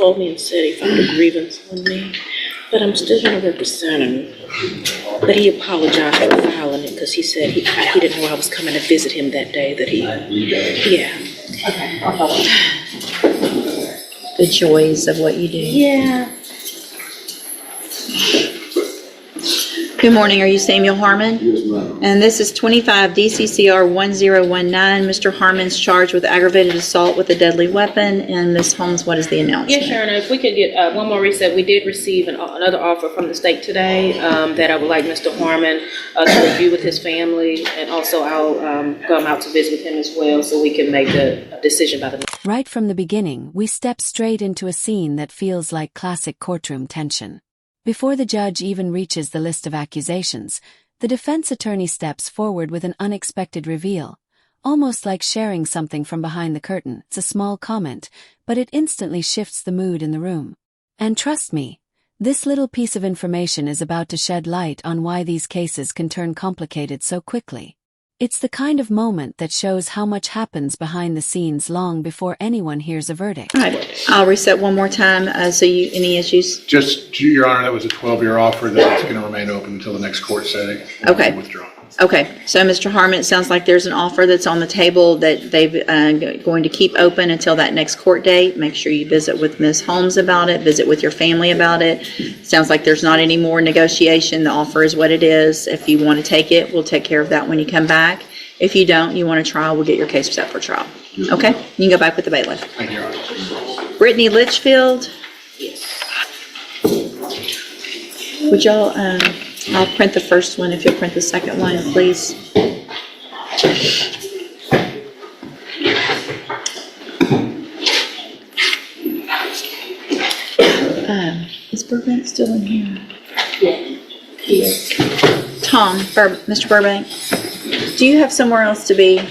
called me and said he filed a grievance on me, but I'm still going to represent him. But he apologized for filing it because he said he didn't know I was coming to visit him that day. Yeah. Okay, I'll follow. The joys of what you do. Yeah. Good morning. Are you Samuel Harmon? Yes, ma'am. And this is 25 DCCR 1019. Mr. Harmon's charged with aggravated assault with a deadly weapon. And Ms. Holmes, what is the announcement? Yes, Sharon, if we could get one more reset. We did receive another offer from the state today that I would like Mr. Harmon to review with his family. And also I'll come out to visit with him as well so we can make a decision by the... Right from the beginning, we step straight into a scene that feels like classic courtroom tension. Before the judge even reaches the list of accusations, the defense attorney steps forward with an unexpected reveal, almost like sharing something from behind the curtain. It's a small comment, but it instantly shifts the mood in the room. And trust me, this little piece of information is about to shed light on why these cases can turn complicated so quickly. It's the kind of moment that shows how much happens behind the scenes long before anyone hears a verdict. All right. I'll reset one more time. Any issues? Just, Your Honor, that was a 12-year offer that is going to remain open until the next court setting. Okay. Withdraw. Okay. So, Mr. Harmon, it sounds like there's an offer that's on the table that they've going to keep open until that next court date. Make sure you visit with Ms. Holmes about it. Visit with your family about it. Sounds like there's not any more negotiation. The offer is what it is. If you want to take it, we'll take care of that when you come back. If you don't, you want a trial, we'll get your case set for trial. Okay? You can go back with the bailiff. Thank you, Your Honor. Brittany Litchfield. Yes. Would y'all, I'll print the first one if you'll print the second one, please. Is Burbank still in here? Yeah. Mr. Burbank, do you have somewhere else to be?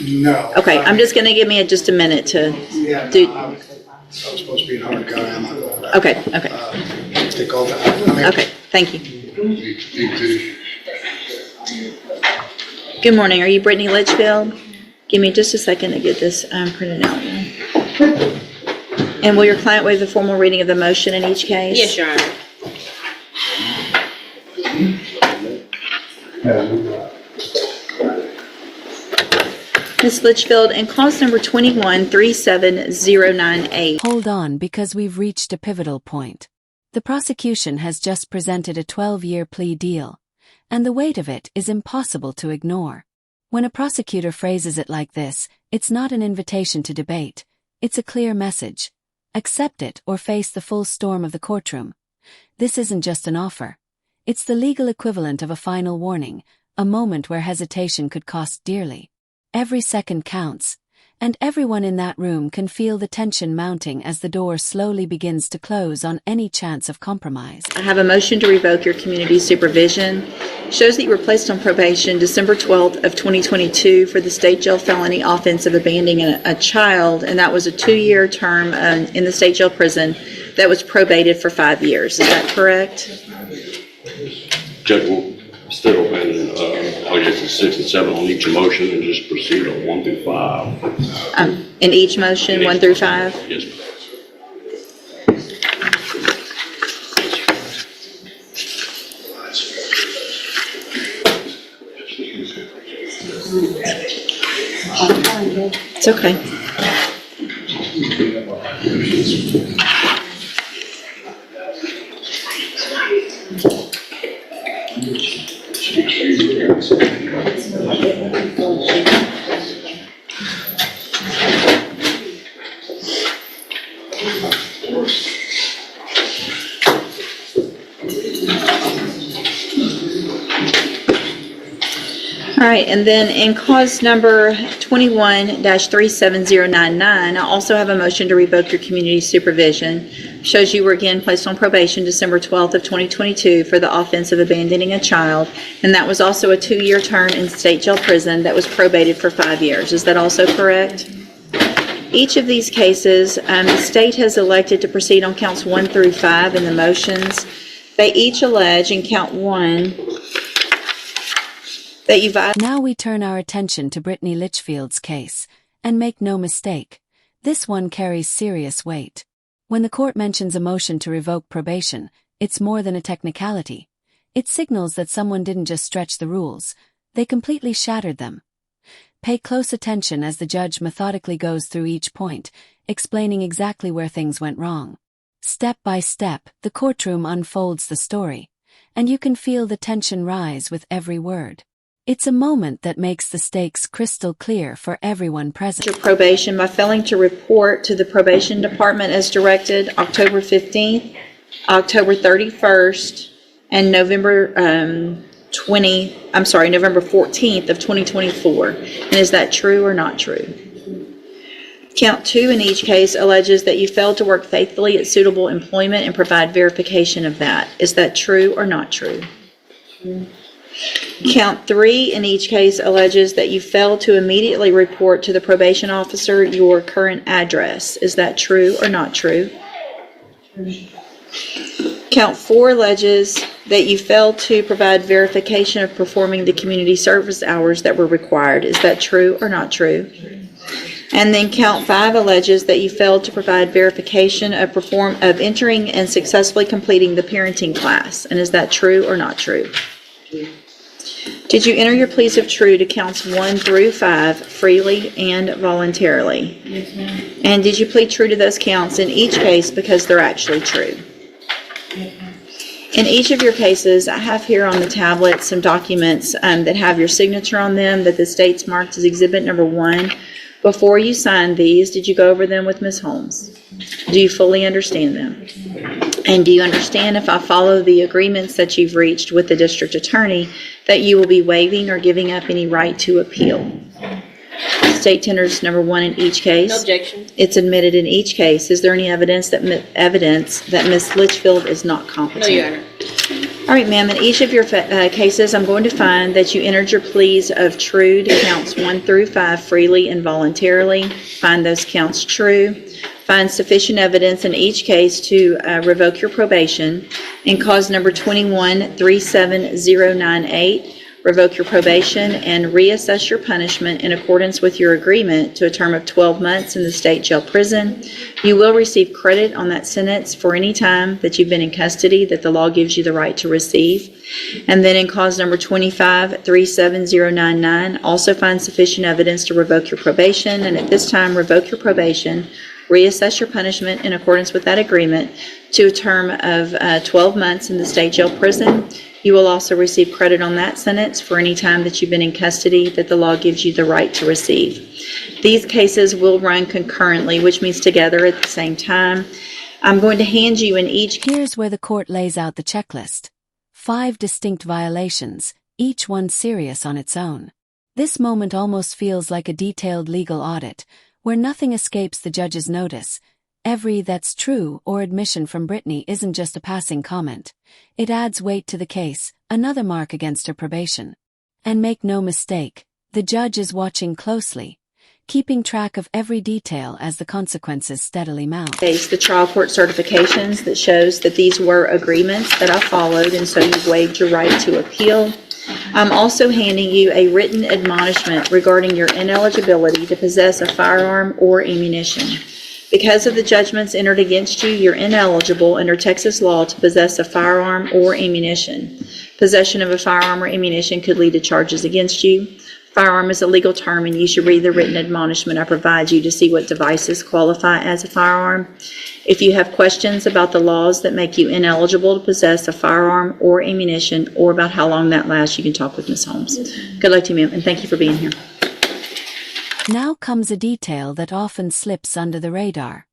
No. Okay, I'm just gonna give me just a minute to Yeah, do. no, I was supposed to be in hard copy. I'm not going back. Okay, Take all that. okay, thank you. Me too. Good morning, are you Brittany Litchfield? Give me just a second to get this printed out. And will your client waive the formal reading of the motion in each case? Yes, Your Honor. Ms. Litchfield, in cause number 21-37098. Hold on, because we've reached a pivotal point. The prosecution has just presented a 12-year plea deal, and the weight of it is impossible to ignore. When a prosecutor phrases it like this, it's not an invitation to debate. It's a clear message. Accept it or face the full storm of the courtroom. This isn't just an offer. It's the legal equivalent of a final warning, a moment where hesitation could cost dearly. Every second counts, and everyone in that room can feel the tension mounting as the door slowly begins to close on any chance of compromise. I have a motion to revoke your community supervision. Shows that you were placed on probation December 12th of 2022 for the state jail felony offense of abandoning a child, and that was a 2-year term in the state jail prison that was probated for 5 years. Is that correct? Judge will still open, I guess it's 6 and 7 on each motion and just proceed on 1 through 5. In each motion, 1 through 5? Yes, ma'am. It's okay. All right, and then in cause number 21-37099, I also have a motion to revoke your community supervision. Shows you were again placed on probation December 12th of 2022 for the offense of abandoning a child, and that was also a 2-year term in state jail prison that was probated for 5 years. Is that also correct? Each of these cases, the state has elected to proceed on counts 1 through 5 in the motions. They each allege in count 1 that you violated. Now we turn our attention to Brittany Litchfield's case, and make no mistake, this one carries serious weight. When the court mentions a motion to revoke probation, it's more than a technicality. It signals that someone didn't just stretch the rules, they completely shattered them. Pay close attention as the judge methodically goes through each point, explaining exactly where things went wrong. Step by step, the courtroom unfolds the story, and you can feel the tension rise with every word. It's a moment that makes the stakes crystal clear for everyone present. Your probation by failing to report to the probation department as directed October 15th, October 31st, and November 14th of 2024. And is that true or not true? Count 2 in each case alleges that you failed to work faithfully at suitable employment and provide verification of that. Is that true or not true? Count 3 in each case alleges that you failed to immediately report to the probation officer your current address. Is that true or not true? Count 4 alleges that you failed to provide verification of performing the community service hours that were required. Is that true or not true? And then count 5 alleges that you failed to provide verification of entering and successfully completing the parenting class. And is that true or not true? Did you enter your pleas of true to counts 1 through 5 freely and voluntarily? Yes, ma'am. And did you plead true to those counts in each case because they're actually true? In each of your cases, I have here on the tablet some documents that have your signature on them that the state's marked as Exhibit Number 1. Before you signed these, did you go over them with Ms. Holmes? Do you fully understand them? And do you understand, if I follow the agreements that you've reached with the district attorney, that you will be waiving or giving up any right to appeal? State tenders number 1 in each case. No objection. It's admitted in each case. Is there any evidence that Ms. Litchfield is not competent? No, Your Honor. All right, ma'am. In each of your cases, I'm going to find that you entered your pleas of true to counts 1 through 5 freely and voluntarily. Find those counts true. Find sufficient evidence in each case to revoke your probation. In cause number 21-37098, revoke your probation and reassess your punishment in accordance with your agreement to a term of 12 months in the state jail prison. You will receive credit on that sentence for any time that you've been in custody that the law gives you the right to receive. And then in cause number 25-37099, also find sufficient evidence to revoke your probation, and at this time revoke your probation, reassess your punishment in accordance with that agreement to a term of 12 months in the state jail prison. You will also receive credit on that sentence for any time that you've been in custody that the law gives you the right to receive. These cases will run concurrently, which means together at the same time. I'm going to hand you in each. Here's where the court lays out the checklist. 5 distinct violations, each one serious on its own. This moment almost feels like a detailed legal audit, where nothing escapes the judge's notice. Every "that's true" or admission from Brittany isn't just a passing comment. It adds weight to the case, another mark against her probation. And make no mistake, the judge is watching closely, keeping track of every detail as the consequences steadily mount. The trial court certifications that shows that these were agreements that I followed, and so you've waived your right to appeal. I'm also handing you a written admonishment regarding your ineligibility to possess a firearm or ammunition. Because of the judgments entered against you, you're ineligible under Texas law to possess a firearm or ammunition. Possession of a firearm or ammunition could lead to charges against you. Firearm is a legal term, and you should read the written admonishment I provide you to see what devices qualify as a firearm. If you have questions about the laws that make you ineligible to possess a firearm or ammunition, or about how long that lasts, you can talk with Ms. Holmes. Good luck to you, ma'am, and thank you for being here. Now comes a detail that often slips under the radar.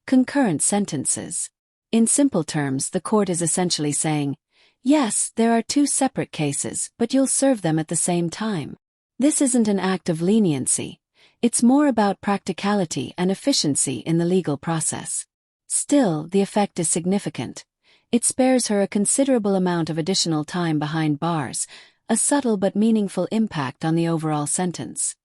Concurrent sentences. In simple terms, the court is essentially saying, yes, there are 2 separate cases, but you'll serve them at the same time. This isn't an act of leniency. It's more about practicality and efficiency in the legal process. Still, the effect is significant. It spares her a considerable amount of additional time behind bars, a subtle but meaningful impact on the overall sentence.